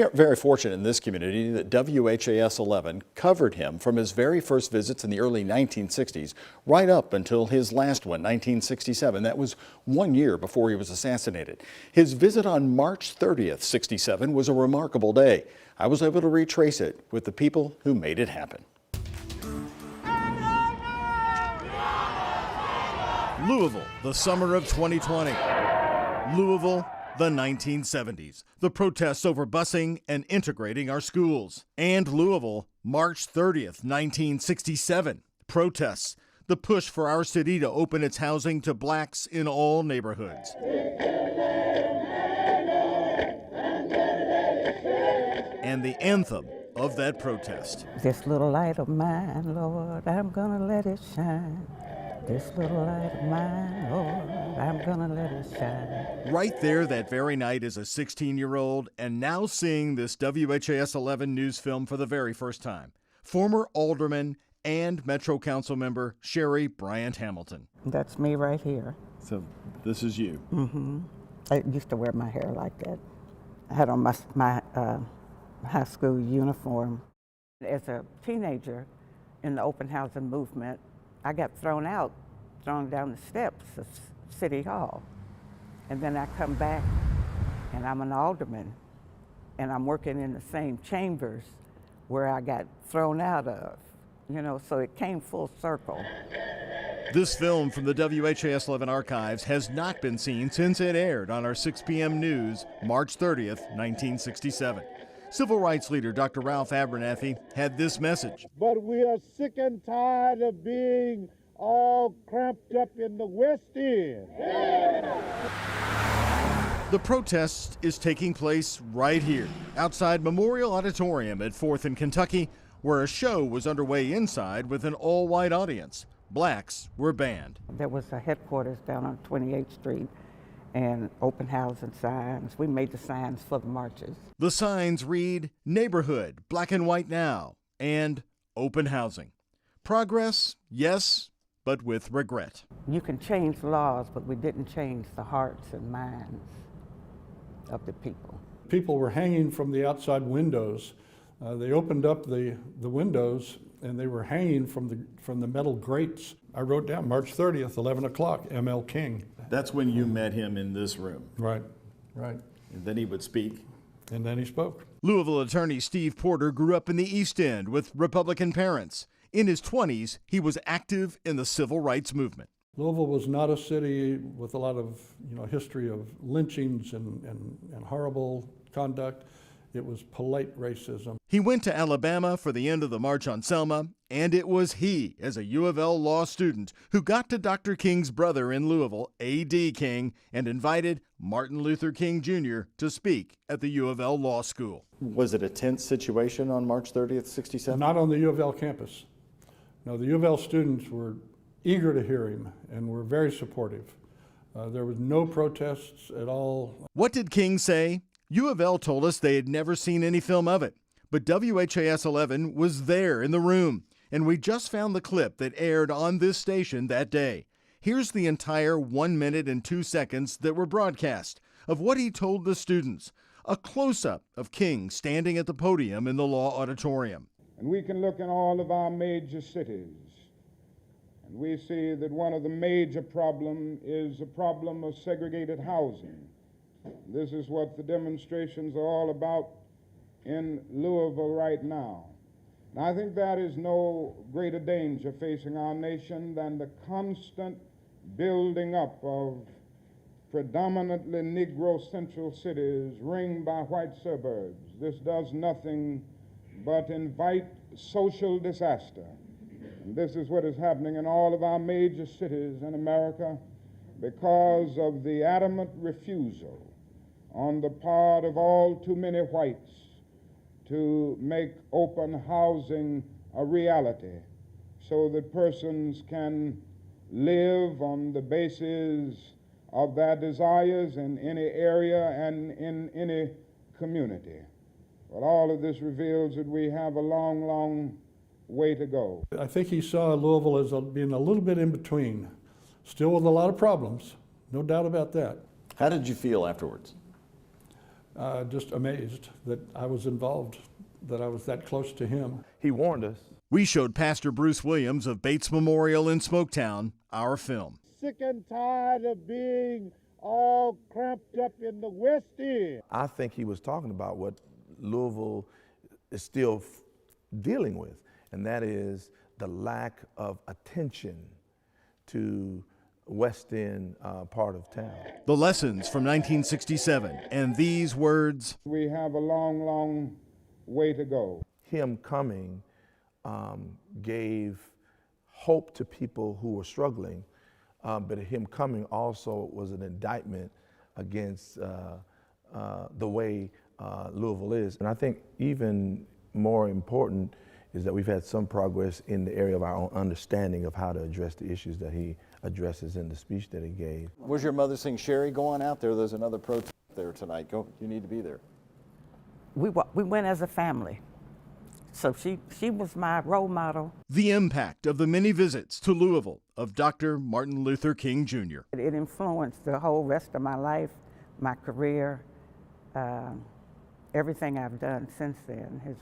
We are very fortunate in this community that WHAS 11 covered him from his very first visits in the early 1960s right up until his last one, 1967. That was 1 year before he was assassinated. His visit on March 30th, 67 was a remarkable day. I was able to retrace it with the people who made it happen. Louisville, the summer of 2020. Louisville, the 1970s, the protests over busing and integrating our schools. And Louisville, March 30th, 1967, protests, the push for our city to open its housing to blacks in all neighborhoods. And the anthem of that protest. This little light of mine, Lord, I'm gonna let it shine. This little light of mine, Lord, I'm gonna let it shine. Right there that very night as a 16-year-old and now seeing this WHAS 11 news film for the very first time. Former alderman and Metro Council member Cheri Bryant Hamilton. That's me right here. So this is you. Mm-hmm. I used to wear my hair like that. I had on my high school uniform. As a teenager in the open housing movement, I got thrown down the steps of City Hall. And then I come back and I'm an alderman and I'm working in the same chambers where I got thrown out of, so it came full circle. This film from the WHAS 11 archives has not been seen since it aired on our 6 p.m. news, March 30th, 1967. Civil rights leader Dr. Ralph Abernathy had this message. But we are sick and tired of being all cramped up in the West End. The protest is taking place right here, outside Memorial Auditorium at 4th and Kentucky, where a show was underway inside with an all-white audience. Blacks were banned. There was a headquarters down on 28th Street and open housing signs. We made the signs for the marches. The signs read, "Neighborhood, Black and White Now," and "Open Housing." Progress, yes, but with regret. You can change laws, but we didn't change the hearts and minds of the people. People were hanging from the outside windows. They opened up the windows and they were hanging from the metal grates. I wrote down March 30th, 11 o'clock, M.L. King. That's when you met him in this room. Right. And then he would speak. And then he spoke. Louisville attorney Steve Porter grew up in the East End with Republican parents. In his 20s, he was active in the civil rights movement. Louisville was not a city with a lot of history of lynchings and horrible conduct. It was polite racism. He went to Alabama for the end of the March on Selma, and it was he, as a U of L law student, who got to Dr. King's brother in Louisville, A.D. King, and invited Martin Luther King Jr. to speak at the U of L Law School. Was it a tense situation on March 30th, 67? Not on the U of L campus. No, the U of L students were eager to hear him and were very supportive. There was no protests at all. What did King say? U of L told us they had never seen any film of it, but WHAS 11 was there in the room, and we just found the clip that aired on this station that day. Here's the entire 1 minute and 2 seconds that were broadcast of what he told the students, a close-up of King standing at the podium in the Law Auditorium. And we can look in all of our major cities, and we see that one of the major problems is a problem of segregated housing. This is what the demonstrations are all about in Louisville right now. And I think that is no greater danger facing our nation than the constant building up of predominantly Negro central cities ringed by white suburbs. This does nothing but invite social disaster. And this is what is happening in all of our major cities in America because of the adamant refusal on the part of all too many whites to make open housing a reality so that persons can live on the basis of their desires in any area and in any community. But all of this reveals that we have a long, long way to go. I think he saw Louisville as being a little bit in between, still with a lot of problems, no doubt about that. How did you feel afterwards? just amazed that I was involved, that I was that close to him. He warned us. We showed Pastor Bruce Williams of Bates Memorial in Smoketown our film. Sick and tired of being all cramped up in the West End. I think he was talking about what Louisville is still dealing with, and that is the lack of attention to West End part of town. The lessons from 1967 and these words. We have a long, long way to go. Him coming gave hope to people who were struggling, but him coming also was an indictment against the way Louisville is. And I think even more important is that we've had some progress in the area of our own understanding of how to address the issues that he addresses in the speech that he gave. Was your mother saying, Cheri, go on out there. There's another protest there tonight. Go, you need to be there. We went as a family. So she was my role model. The impact of the many visits to Louisville of Dr. Martin Luther King Jr. It influenced the whole rest of my life, my career. Everything I've done since then has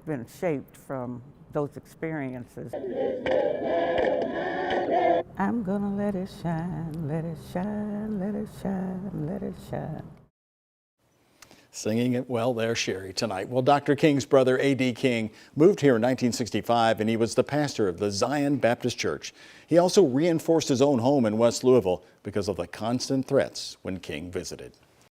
been shaped from those experiences. I'm gonna let it shine, let it shine, let it shine, let it shine. Singing it well there, Cheri, tonight. Well, Dr. King's brother, A.D. King, moved here in 1965, and he was the pastor of the Zion Baptist Church. He also reinforced his own home in West Louisville because of the constant threats when King visited.